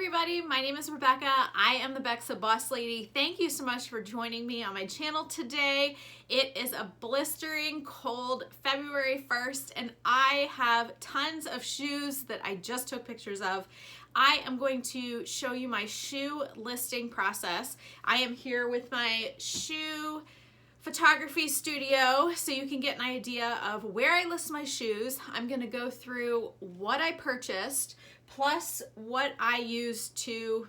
everybody, my name is Rebecca. I am the Bexa Boss Lady. Thank you so much for joining me on my channel today. It is a blistering cold February 1st and I have tons of shoes that I just took pictures of. I am going to show you my shoe listing process. I am here with my shoe photography studio so you can get an idea of where I list my shoes. I'm going to go through what I purchased plus what I use to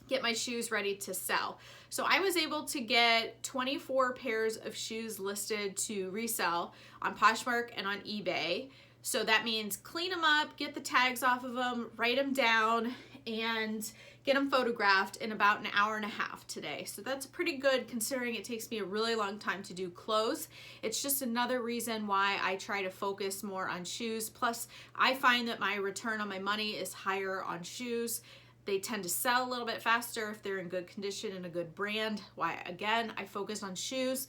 get my shoes ready to sell. So I was able to get 24 pairs of shoes listed to resell on Poshmark and on eBay. So that means clean them up, get the tags off of them, write them down, and get them photographed in about an hour and a half today. So that's pretty good considering it takes me a really long time to do clothes. It's just another reason why I try to focus more on shoes. Plus, I find that my return on my money is higher on shoes. They tend to sell a little bit faster if they're in good condition and a good brand. Why, again, I focus on shoes.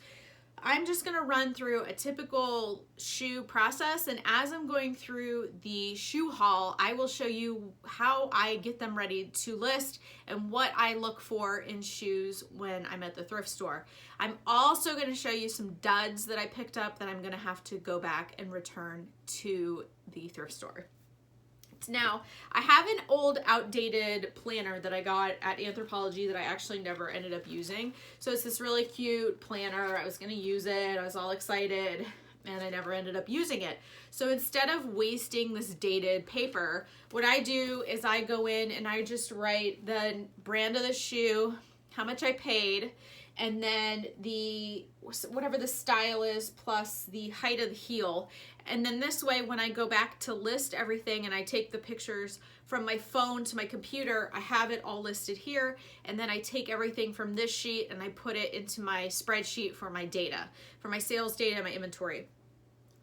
I'm just gonna run through a typical shoe process, and as I'm going through the shoe haul, I will show you how I get them ready to list and what I look for in shoes when I'm at the thrift store. I'm also gonna show you some duds that I picked up that I'm gonna have to go back and return to the thrift store. Now, I have an old outdated planner that I got at Anthropologie that I actually never ended up using. So it's this really cute planner. I was going to use it. I was all excited and I never ended up using it. So instead of wasting this dated paper, what I do is I go in and I just write the brand of the shoe, how much I paid, and then whatever the style is plus the height of the heel. And then this way, when I go back to list everything and I take the pictures from my phone to my computer, I have it all listed here. And then I take everything from this sheet and I put it into my spreadsheet for my data, for my sales data, my inventory.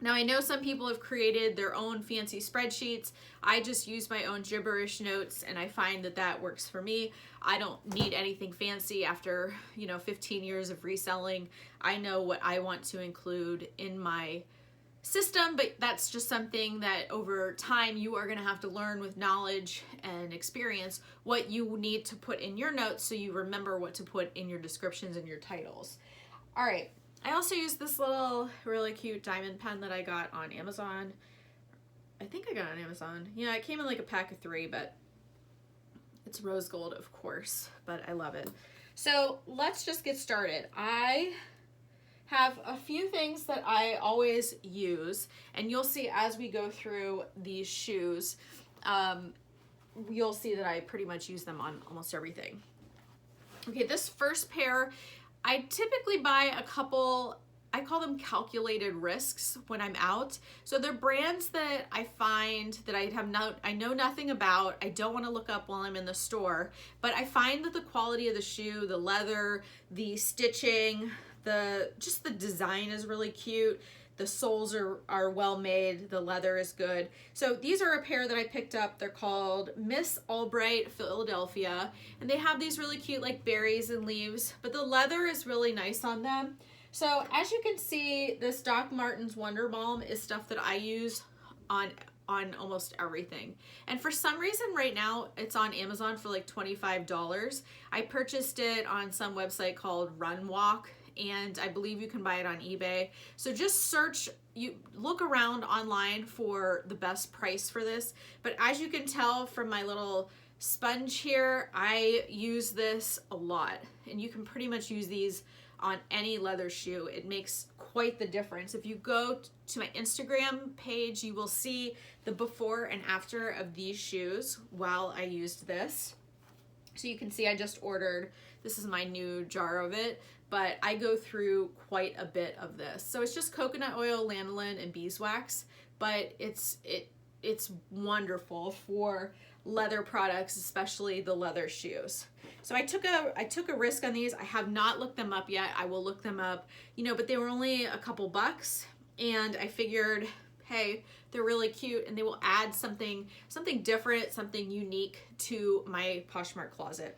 Now, I know some people have created their own fancy spreadsheets. I just use my own gibberish notes and I find that that works for me. I don't need anything fancy after, 15 years of reselling. I know what I want to include in my system, but that's just something that over time you are going to have to learn with knowledge and experience what you need to put in your notes so you remember what to put in your descriptions and your titles. All right. I also use this little really cute diamond pen that I got on Amazon. I think I got it on Amazon. Yeah, it came in like a pack of 3, but it's rose gold, of course, but I love it. So let's just get started. I have a few things that I always use, and you'll see as we go through these shoes, you'll see that I pretty much use them on almost everything. Okay, this first pair, I typically buy a couple, I call them calculated risks when I'm out. So they're brands that I find that I know nothing about. I don't want to look up while I'm in the store, but I find that the quality of the shoe, the leather, the stitching, just the design is really cute. The soles are well made. The leather is good. So these are a pair that I picked up. They're called Miss Albright Philadelphia. And they have these really cute like berries and leaves, but the leather is really nice on them. So as you can see, this Doc Martens Wonder Balm is stuff that I use on almost everything. And for some reason right now it's on Amazon for like $25. I purchased it on some website called Run Walk, and I believe you can buy it on eBay. So just look around online for the best price for this. But as you can tell from my little sponge here, I use this a lot, and you can pretty much use these on any leather shoe. It makes quite the difference. If you go to my Instagram page, you will see the before and after of these shoes while I used this. So you can see I just ordered, this is my new jar of it, but I go through quite a bit of this. So it's just coconut oil, lanolin, and beeswax, but it's wonderful for leather products, especially the leather shoes. So I took a risk on these. I have not looked them up yet. I will look them up, but they were only a couple bucks, and I figured, hey, they're really cute and they will add something different, something unique to my Poshmark closet.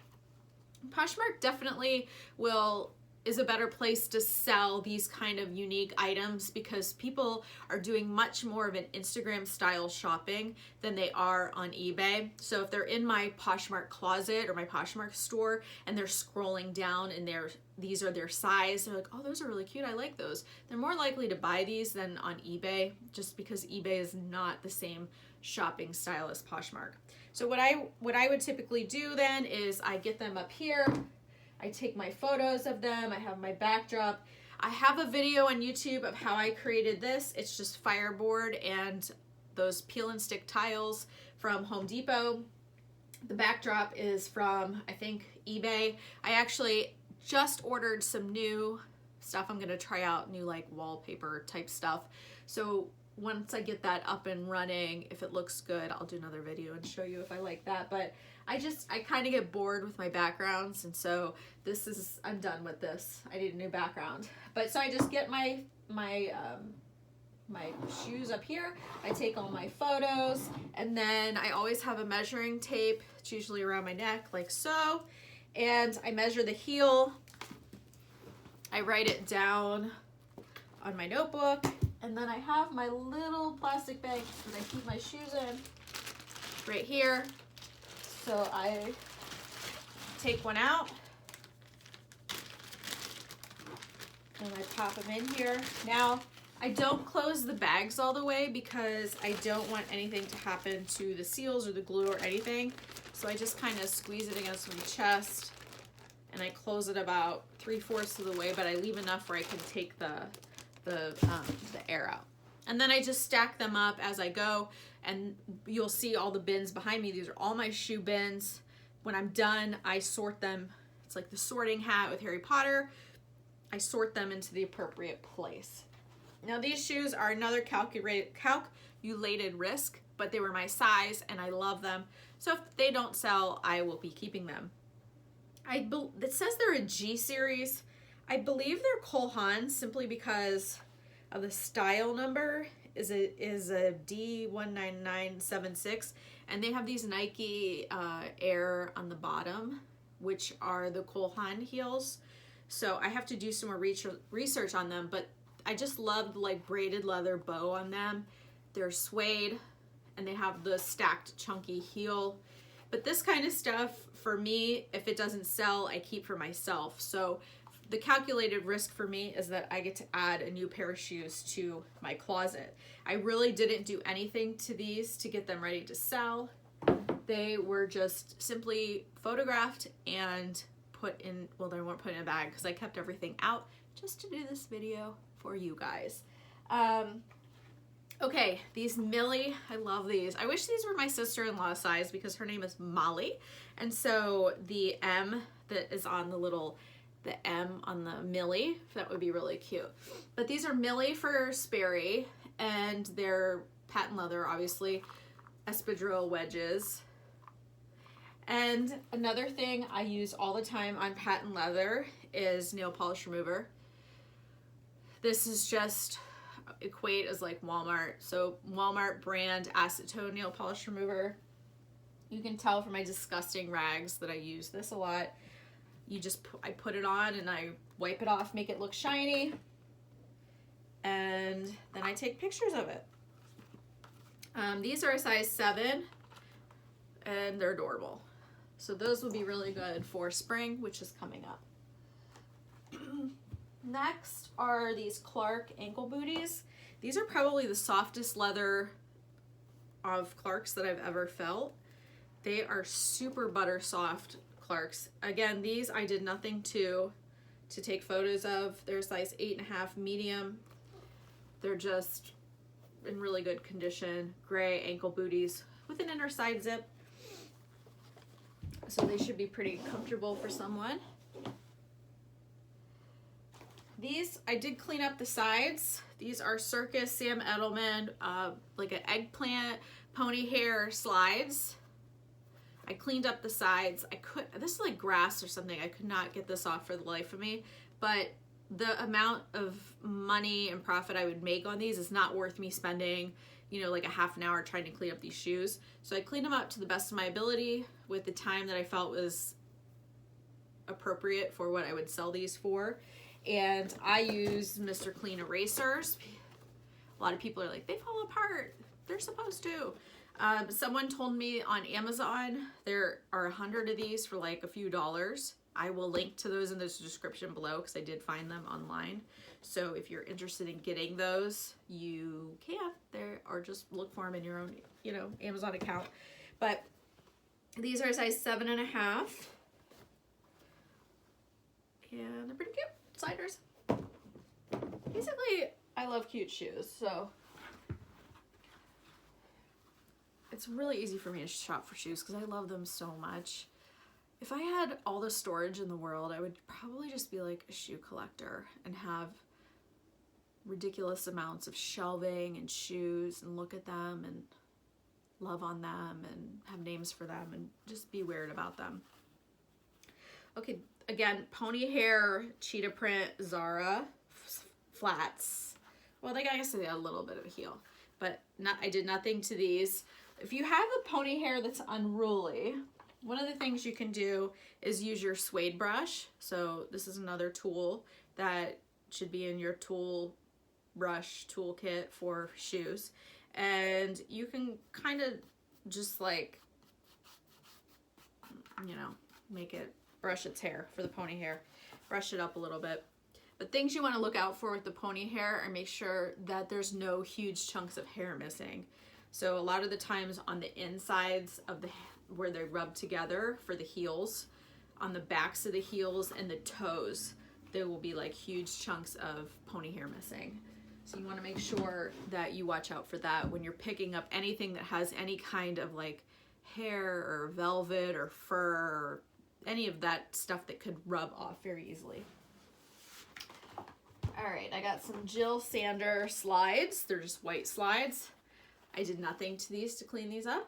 Poshmark definitely will is a better place to sell these kind of unique items, because people are doing much more of an Instagram style shopping than they are on eBay. So if they're in my Poshmark closet or my Poshmark store and they're scrolling down and these are their size, they're like, oh, those are really cute, I like those. They're more likely to buy these than on eBay, just because eBay is not the same shopping style as Poshmark. So what I would typically do then is I get them up here, I take my photos of them, I have my backdrop. I have a video on YouTube of how I created this. It's just fireboard and those peel and stick tiles from Home Depot. The backdrop is from, I think, eBay. I actually just ordered some new stuff. I'm gonna try out new like wallpaper type stuff. So once I get that up and running, if it looks good, I'll do another video and show you if I like that. But I kind of get bored with my backgrounds, and so I'm done with this. I need a new background. But so I just get my shoes up here, I take all my photos, and then I always have a measuring tape. It's usually around my neck like so, and I measure the heel. I write it down on my notebook, and then I have my little plastic bag that I keep my shoes in right here. So I take one out and I pop them in here. Now, I don't close the bags all the way because I don't want anything to happen to the seals or the glue or anything. So I just kind of squeeze it against my chest and I close it about 3/4 of the way, but I leave enough where I can take the air out. And then I just stack them up as I go, and you'll see all the bins behind me. These are all my shoe bins. When I'm done, I sort them. It's like the sorting hat with Harry Potter. I sort them into the appropriate place. Now these shoes are another calculated risk, but they were my size and I love them. So if they don't sell, I will be keeping them. It says they're a G series. I believe they're Cole Haan simply because of the style number is a D19976, and they have these Nike Air on the bottom, which are the Cole Haan heels. So I have to do some more research on them, but I just love the like braided leather bow on them. They're suede and they have the stacked chunky heel. But this kind of stuff for me, if it doesn't sell, I keep for myself. So the calculated risk for me is that I get to add a new pair of shoes to my closet. I really didn't do anything to these to get them ready to sell. They were just simply photographed and put in, well, they weren't put in a bag because I kept everything out just to do this video for you guys. Okay, these Millie, I love these. I wish these were my sister-in-law's size because her name is Molly. And so the M that is on the M on the Millie, that would be really cute. But these are Millie for Sperry, and they're patent leather, obviously, espadrille wedges. And another thing I use all the time on patent leather is nail polish remover. This is just equate as like Walmart. So Walmart brand acetone nail polish remover. You can tell from my disgusting rags that I use this a lot. I put it on and I wipe it off, make it look shiny, and then I take pictures of it. These are a size 7 and they're adorable. So those will be really good for spring, which is coming up. Next are these Clark ankle booties. These are probably the softest leather of Clarks that I've ever felt. They are super butter soft Clarks. Again, these I did nothing to take photos of. They're size 8.5 medium. They're just in really good condition. Gray ankle booties with an inner side zip. So they should be pretty comfortable for someone. These, I did clean up the sides. These are Circus Sam Edelman, like an eggplant pony hair slides. I cleaned up the sides. This is like grass or something. I could not get this off for the life of me, but the amount of money and profit I would make on these is not worth me spending, you know, like a half an hour trying to clean up these shoes. So I cleaned them up to the best of my ability with the time that I felt was appropriate for what I would sell these for. And I use Mr. Clean erasers. A lot of people are like, they fall apart. They're supposed to. Someone told me on Amazon there are 100 of these for like a few dollars. I will link to those in the description below because I did find them online. So if you're interested in getting those, you can there, or just look for them in your own, you know, Amazon account. But these are size 7.5, and they're pretty cute. Sliders. Basically, I love cute shoes, so it's really easy for me to shop for shoes because I love them so much. If I had all the storage in the world, I would probably just be like a shoe collector and have ridiculous amounts of shelving and shoes and look at them and love on them and have names for them and just be weird about them. Okay, again, pony hair, cheetah print, Zara flats. Well, I guess they got a little bit of a heel, but I did nothing to these. If you have a pony hair that's unruly, one of the things you can do is use your suede brush. So this is another tool that should be in your tool brush toolkit for shoes. And you can kind of just like, you know, make it brush its hair for the pony hair. Brush it up a little bit. But things you want to look out for with the pony hair are make sure that there's no huge chunks of hair missing. So a lot of the times on the insides of the where they rub together for the heels, on the backs of the heels and the toes, there will be like huge chunks of pony hair missing. So you want to make sure that you watch out for that when you're picking up anything that has any kind of like hair or velvet or fur or any of that stuff that could rub off very easily. All right, I got some Jill Sander slides. They're just white slides. I did nothing to these to clean these up.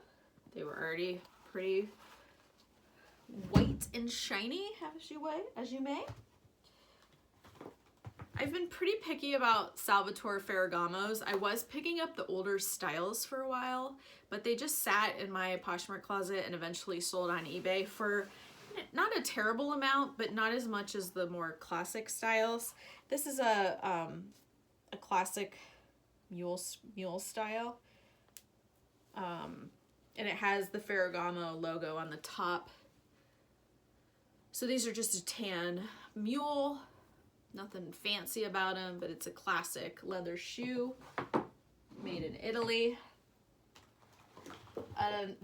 They were already pretty white and shiny, as you may. I've been pretty picky about Salvatore Ferragamos. I was picking up the older styles for a while, but they just sat in my Poshmark closet and eventually sold on eBay for not a terrible amount, but not as much as the more classic styles. This is a classic mule style. And it has the Ferragamo logo on the top. So these are just a tan mule. Nothing fancy about them, but it's a classic leather shoe made in Italy.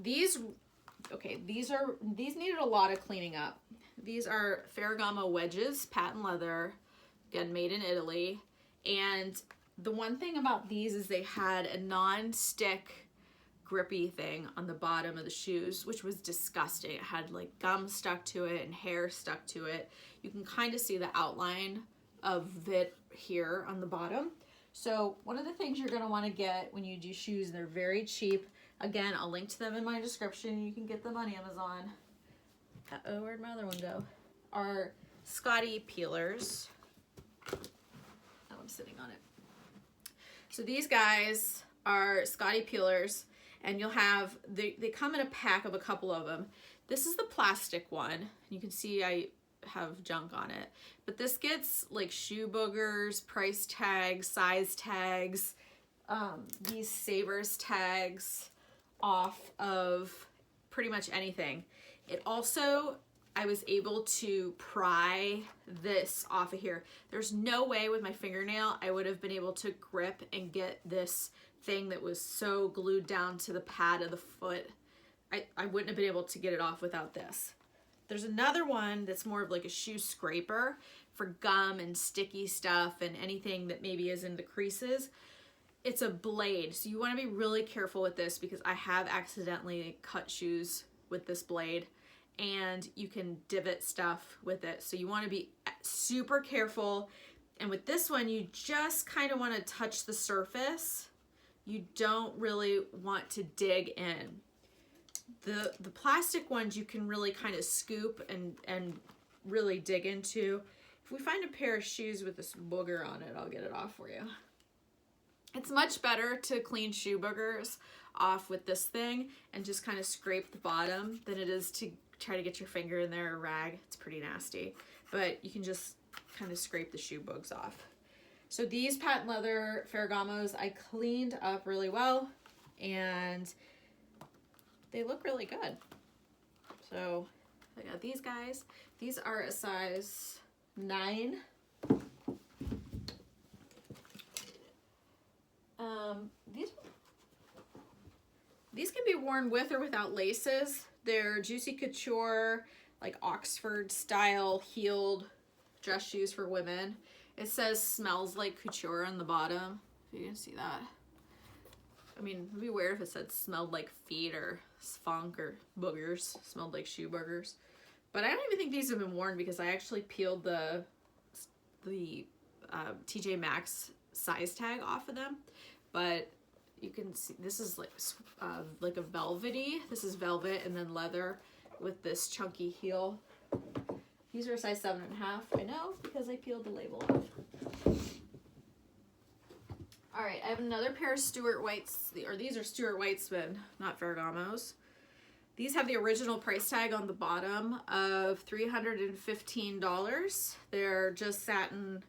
These needed a lot of cleaning up. These are Ferragamo wedges, patent leather, again made in Italy. And the one thing about these is they had a non-stick grippy thing on the bottom of the shoes, which was disgusting. It had like gum stuck to it and hair stuck to it. You can kind of see the outline of it here on the bottom. So one of the things you're going to want to get when you do shoes, and they're very cheap. Again, I'll link to them in my description. You can get them on Amazon. Uh-oh, where'd my other one go? Are Scotty peelers. Oh, I'm sitting on it. So these guys are Scotty peelers, and you'll have, they come in a pack of a couple of them. This is the plastic one. You can see I have junk on it, but this gets like shoe boogers, price tags, size tags, these savers tags off of pretty much anything. It also, I was able to pry this off of here. There's no way with my fingernail I would have been able to grip and get this thing that was so glued down to the pad of the foot. I wouldn't have been able to get it off without this. There's another one that's more of like a shoe scraper for gum and sticky stuff and anything that maybe is in the creases. It's a blade, so you want to be really careful with this because I have accidentally cut shoes with this blade, and you can divot stuff with it. So you want to be super careful. And with this one, you just kind of want to touch the surface. You don't really want to dig in. The plastic ones you can really kind of scoop and really dig into. If we find a pair of shoes with this booger on it, I'll get it off for you. It's much better to clean shoe boogers off with this thing and just kind of scrape the bottom than it is to try to get your finger in there, a rag, it's pretty nasty. But you can just kind of scrape the shoe bugs off. So these patent leather Ferragamos I cleaned up really well, and they look really good. So I got these guys. These are a size 9. These can be worn with or without laces. They're Juicy Couture, like Oxford style heeled dress shoes for women. It says smells like couture on the bottom, if you can see that. I mean, it'd be weird if it said smelled like feet or funk or boogers, smelled like shoe boogers. But I don't even think these have been worn because I actually peeled the TJ Maxx size tag off of them. But you can see this is like a velvety. This is velvet and then leather with this chunky heel. These are a size 7.5. I know because I peeled the label off. All right, I have another pair of Stuart Whites, or these are Stuart Weitzman, not Ferragamos. These have the original price tag on the bottom of $315. They're just satin,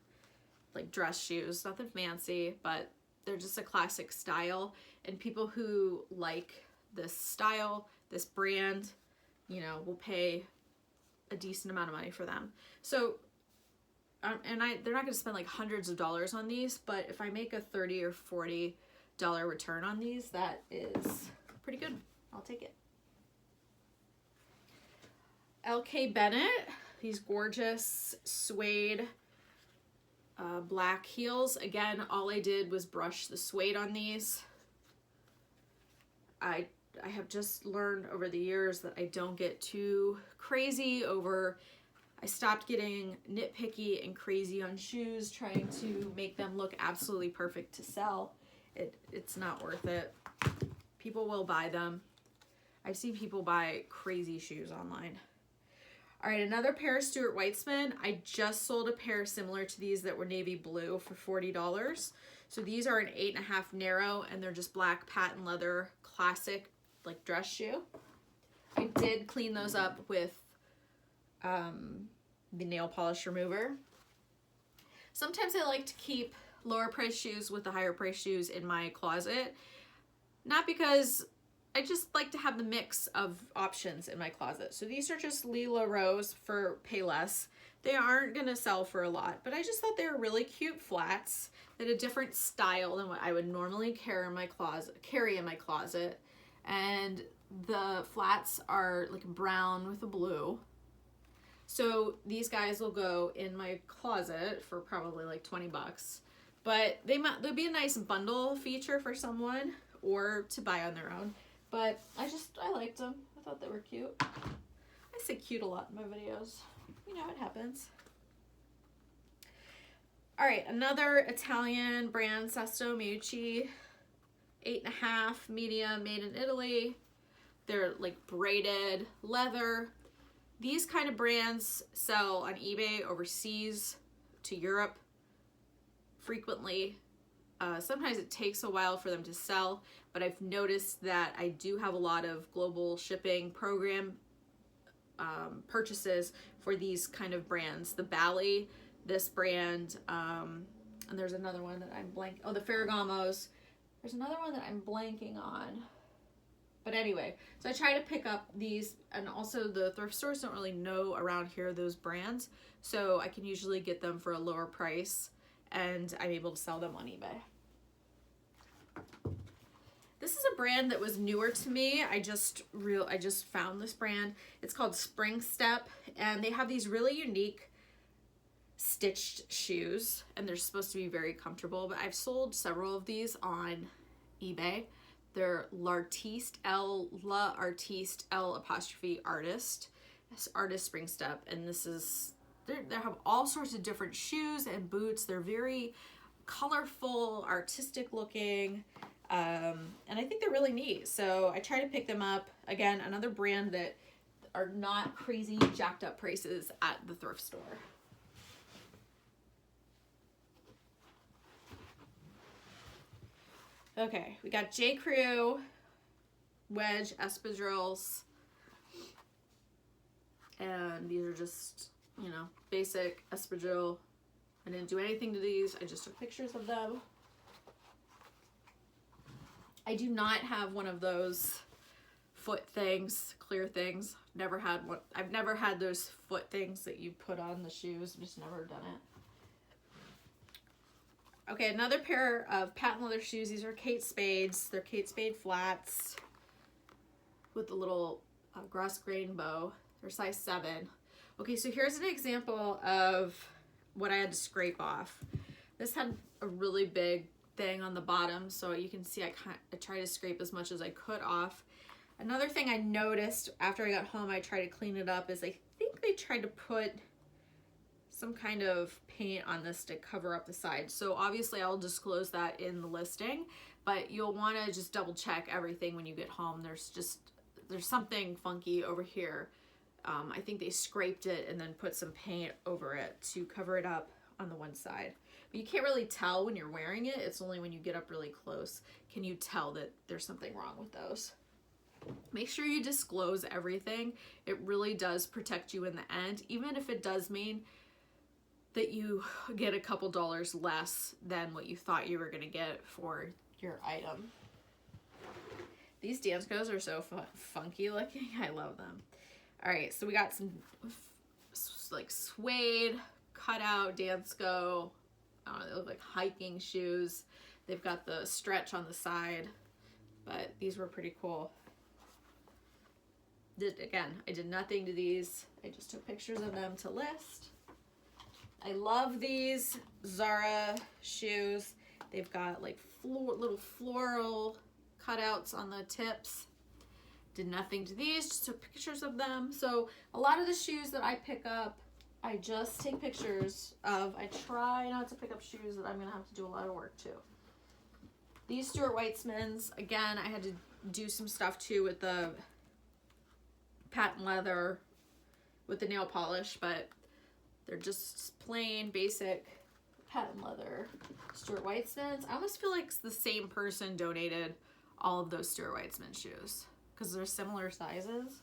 like dress shoes, nothing fancy, but they're just a classic style. And people who like this style, this brand, you know, will pay a decent amount of money for them. So, they're not going to spend like hundreds of dollars on these, but if I make a $30 or $40 return on these, that is pretty good. I'll take it. LK Bennett, these gorgeous suede black heels. Again, all I did was brush the suede on these. I have just learned over the years that I don't get too crazy over. I stopped getting nitpicky and crazy on shoes, trying to make them look absolutely perfect to sell. It's not worth it. People will buy them. I've seen people buy crazy shoes online. All right, another pair of Stuart Weitzman. I just sold a pair similar to these that were navy blue for $40. So these are an 8.5 narrow, and they're just black patent leather classic like dress shoe. I did clean those up with the nail polish remover. Sometimes I like to keep lower price shoes with the higher price shoes in my closet. Not because I just like to have the mix of options in my closet. So these are just Lila Rose for Payless. They aren't gonna sell for a lot, but I just thought they were really cute flats. They had a different style than what I would normally carry in my closet. And the flats are like brown with a blue. So these guys will go in my closet for probably like 20 bucks. But they'll be a nice bundle feature for someone or to buy on their own. But I liked them. I thought they were cute. I say cute a lot in my videos. You know, it happens. All right, another Italian brand, Sesto Meucci. 8.5 medium, made in Italy. They're like braided leather. These kind of brands sell on eBay overseas to Europe frequently. Sometimes it takes a while for them to sell, but I've noticed that I do have a lot of global shipping program purchases for these kind of brands. The Bali, this brand, and there's another one that I'm blanking. Oh, the Ferragamos. There's another one that I'm blanking on. But anyway, so I try to pick up these, and also the thrift stores don't really know around here those brands, so I can usually get them for a lower price, and I'm able to sell them on eBay. This is a brand that was newer to me. I just found this brand. It's called Spring Step, and they have these really unique stitched shoes, and they're supposed to be very comfortable, but I've sold several of these on eBay. They're L'Artiste, L'Artiste, L''Artist, Artist Spring Step, and this is, they have all sorts of different shoes and boots. They're very colorful, artistic looking, and I think they're really neat. So I try to pick them up. Again, another brand that are not crazy jacked up prices at the thrift store. Okay, we got J. Crew wedge espadrilles. And these are just, you know, basic espadrille. I didn't do anything to these. I just took pictures of them. I do not have one of those foot things, clear things. Never had one. I've never had those foot things that you put on the shoes. I've just never done it. Okay, another pair of patent leather shoes. These are Kate Spades. They're Kate Spade flats with a little grass grain bow. They're size 7. Okay, so here's an example of what I had to scrape off. This had a really big thing on the bottom, so you can see I tried to scrape as much as I could off. Another thing I noticed after I got home, I tried to clean it up, is I think they tried to put some kind of paint on this to cover up the side. So obviously I'll disclose that in the listing, but you'll want to just double check everything when you get home. There's something funky over here. I think they scraped it and then put some paint over it to cover it up on the one side. But you can't really tell when you're wearing it. It's only when you get up really close can you tell that there's something wrong with those. Make sure you disclose everything. It really does protect you in the end, even if it does mean that you get a couple dollars less than what you thought you were going to get for your item. These Danskos are so funky looking. I love them. All right, so we got some like suede cutout Dansko. I don't know, they look like hiking shoes. They've got the stretch on the side, but these were pretty cool. Again, I did nothing to these. I just took pictures of them to list. I love these Zara shoes. They've got like little floral cutouts on the tips. Did nothing to these, just took pictures of them. So a lot of the shoes that I pick up, I just take pictures of. I try not to pick up shoes that I'm gonna have to do a lot of work to. These Stuart Weitzmans, again, I had to do some stuff too with the patent leather, with the nail polish, but they're just plain basic patent leather Stuart Weitzmans. I almost feel like the same person donated all of those Stuart Weitzman shoes because they're similar sizes.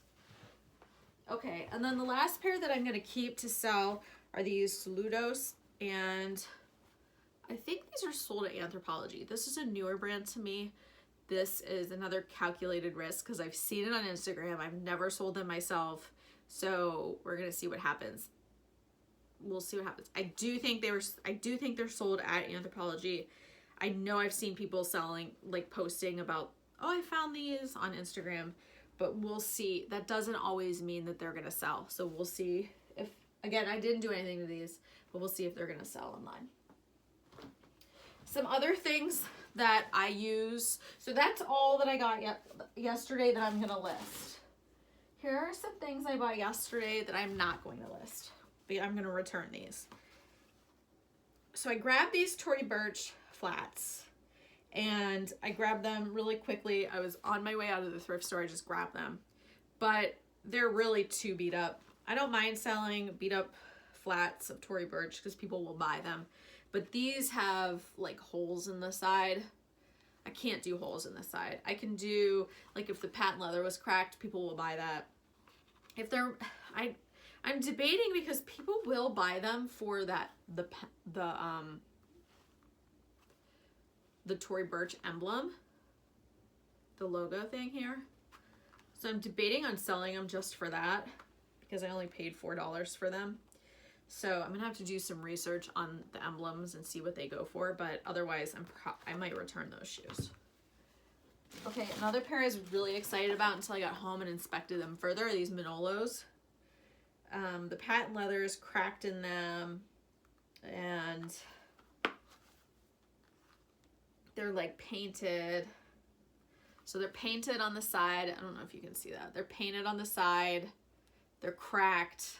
Okay, and then the last pair that I'm going to keep to sell are these Saludos, and I think these are sold at Anthropologie. This is a newer brand to me. This is another calculated risk because I've seen it on Instagram. I've never sold them myself, so we're going to see what happens. We'll see what happens. I do think they're sold at Anthropologie. I know I've seen people selling, like posting about, oh, I found these on Instagram, but we'll see. That doesn't always mean that they're gonna sell. So we'll see if, again, I didn't do anything to these, but we'll see if they're gonna sell online. Some other things that I use. So that's all that I got yesterday that I'm gonna list. Here are some things I bought yesterday that I'm not going to list. I'm going to return these. So I grabbed these Tory Burch flats and I grabbed them really quickly. I was on my way out of the thrift store. I just grabbed them, but they're really too beat up. I don't mind selling beat up flats of Tory Burch because people will buy them, but these have like holes in the side. I can't do holes in the side. I can do, like, if the patent leather was cracked, people will buy that. If they're, I'm debating because people will buy them for that, the Tory Burch emblem, the logo thing here. So I'm debating on selling them just for that because I only paid $4 for them. So I'm gonna have to do some research on the emblems and see what they go for, but otherwise I might return those shoes. Okay, another pair I was really excited about until I got home and inspected them further are these Manolos. The patent leather is cracked in them and they're like painted. So they're painted on the side. I don't know if you can see that. They're painted on the side. They're cracked.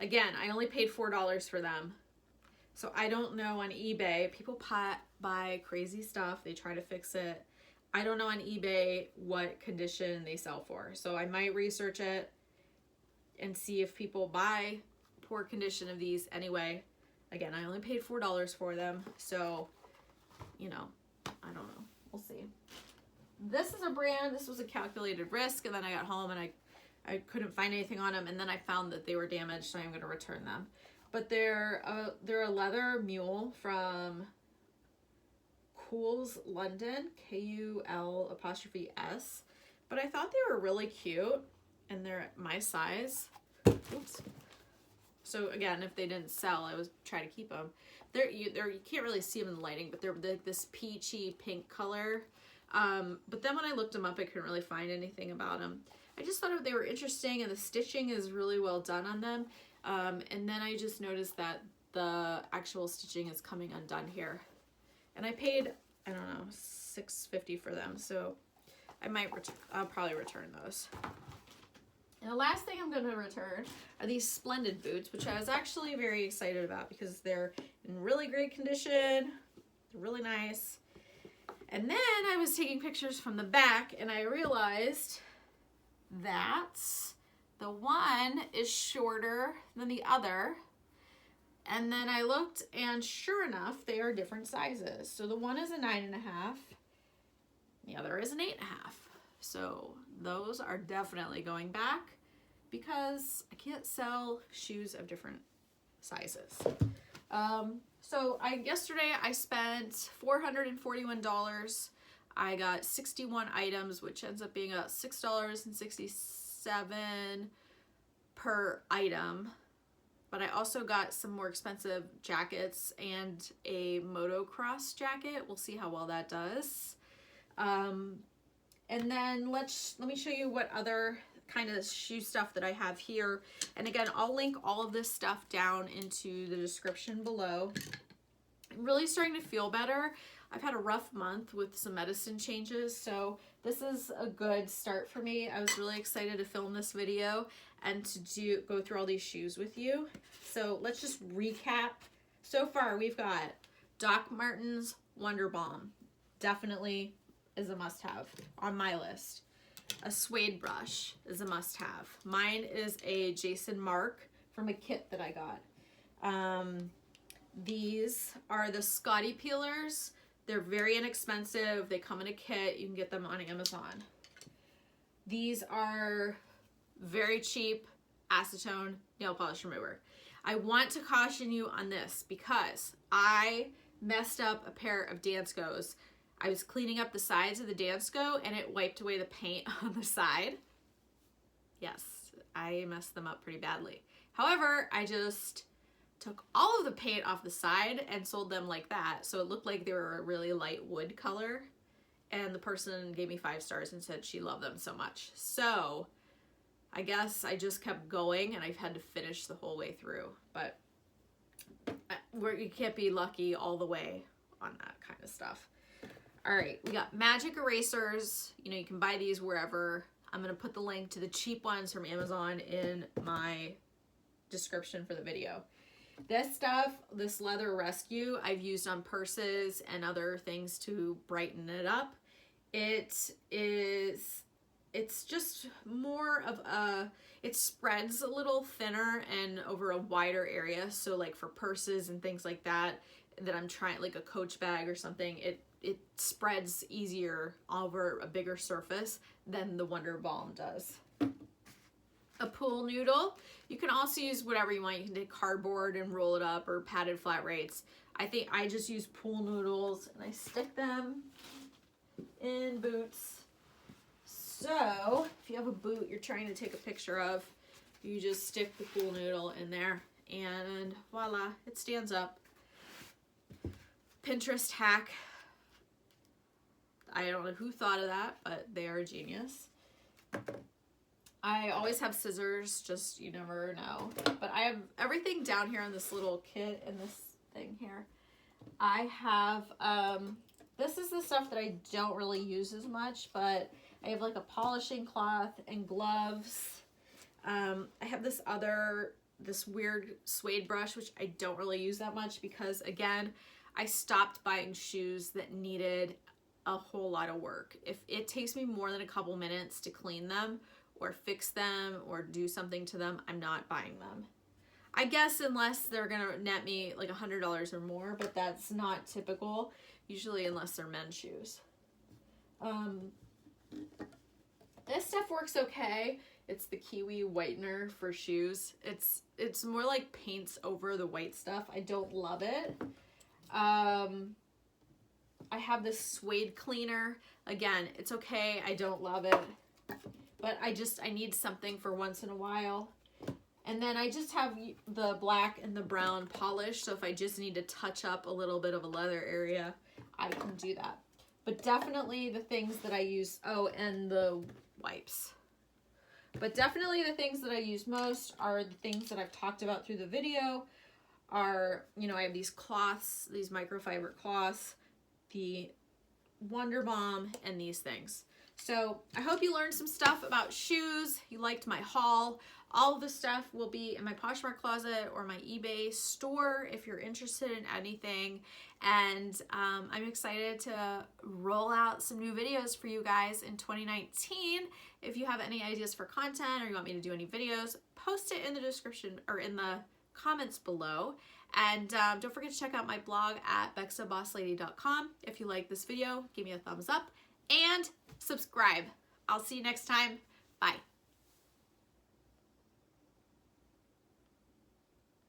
Again, I only paid $4 for them. So I don't know on eBay. People buy crazy stuff. They try to fix it. I don't know on eBay what condition they sell for. So I might research it and see if people buy poor condition of these anyway. Again, I only paid $4 for them. So, you know, I don't know. We'll see. This is a brand. This was a calculated risk. And then I got home and I I couldn't find anything on them, and then I found that they were damaged, so I'm going to return them. But they're a leather mule from Cools London, Kul''S. But I thought they were really cute, and they're my size. Oops. So again, if they didn't sell, I was trying to keep them. You can't really see them in the lighting, but they're this peachy pink color. But then when I looked them up, I couldn't really find anything about them. I just thought they were interesting, and the stitching is really well done on them. And then I just noticed that the actual stitching is coming undone here. And I paid, I don't know, $6.50 for them, so I'll probably return those. And the last thing I'm going to return are these Splendid boots, which I was actually very excited about because they're in really great condition. They're really nice. And then I was taking pictures from the back, and I realized that the one is shorter than the other. And then I looked, and sure enough, they are different sizes. So the one is a 9.5, the other is an 8.5. So those are definitely going back because I can't sell shoes of different sizes. So yesterday I spent $441. I got 61 items, which ends up being about $6.67 per item. But I also got some more expensive jackets and a motocross jacket. We'll see how well that does. And then let me show you what other kind of shoe stuff that I have here. And again, I'll link all of this stuff down into the description below. I'm really starting to feel better. I've had a rough month with some medicine changes, so this is a good start for me. I was really excited to film this video and to go through all these shoes with you. So let's just recap. So far, we've got Doc Martens Wonder Balm. Definitely is a must-have on my list. A suede brush is a must-have. Mine is a Jason Mark from a kit that I got. These are the Scotty peelers. They're very inexpensive. They come in a kit. You can get them on Amazon. These are very cheap acetone nail polish remover. I want to caution you on this because I messed up a pair of Danskos. I was cleaning up the sides of the Dansko and it wiped away the paint on the side. Yes, I messed them up pretty badly. However, I just took all of the paint off the side and sold them like that. So it looked like they were a really light wood color. And the person gave me 5 stars and said she loved them so much. So I guess I just kept going and I've had to finish the whole way through. But you can't be lucky all the way on that kind of stuff. All right, we got magic erasers. You know, you can buy these wherever. I'm going to put the link to the cheap ones from Amazon in my description for the video. This stuff, this leather rescue, I've used on purses and other things to brighten it up. It's just more of it spreads a little thinner and over a wider area. So like for purses and things like that I'm trying, like a Coach bag or something, it spreads easier over a bigger surface than the Wonder Balm does. A pool noodle. You can also use whatever you want. You can take cardboard and roll it up or padded flat rates. I think I just use pool noodles and I stick them in boots. So if you have a boot you're trying to take a picture of, you just stick the pool noodle in there and voila, it stands up. Pinterest hack. I don't know who thought of that, but they are a genius. I always have scissors, just you never know. But I have everything down here in this little kit and this thing here. I have, this is the stuff that I don't really use as much, but I have like a polishing cloth and gloves. I have this weird suede brush, which I don't really use that much because again, I stopped buying shoes that needed a whole lot of work. If it takes me more than a couple minutes to clean them or fix them or do something to them, I'm not buying them. I guess unless they're gonna net me like $100 or more, but that's not typical, usually unless they're men's shoes. This stuff works okay. It's the Kiwi whitener for shoes. It's more like paints over the white stuff. I don't love it. I have this suede cleaner. Again, it's okay. I don't love it. But I need something for once in a while. And then I just have the black and the brown polish. So if I just need to touch up a little bit of a leather area, I can do that. But definitely the things that I use, oh, and the wipes. But definitely the things that I use most are the things that I've talked about through the video are, you know, I have these cloths, these microfiber cloths, the Wonder Bomb, and these things. So I hope you learned some stuff about shoes. You liked my haul. All of the stuff will be in my Poshmark closet or my eBay store if you're interested in anything. And I'm excited to roll out some new videos for you guys in 2019. If you have any ideas for content or you want me to do any videos, post it in the description or in the comments below. And don't forget to check out my blog at bexabosslady.com. If you like this video, give me a thumbs up and subscribe. I'll see you next time. Bye.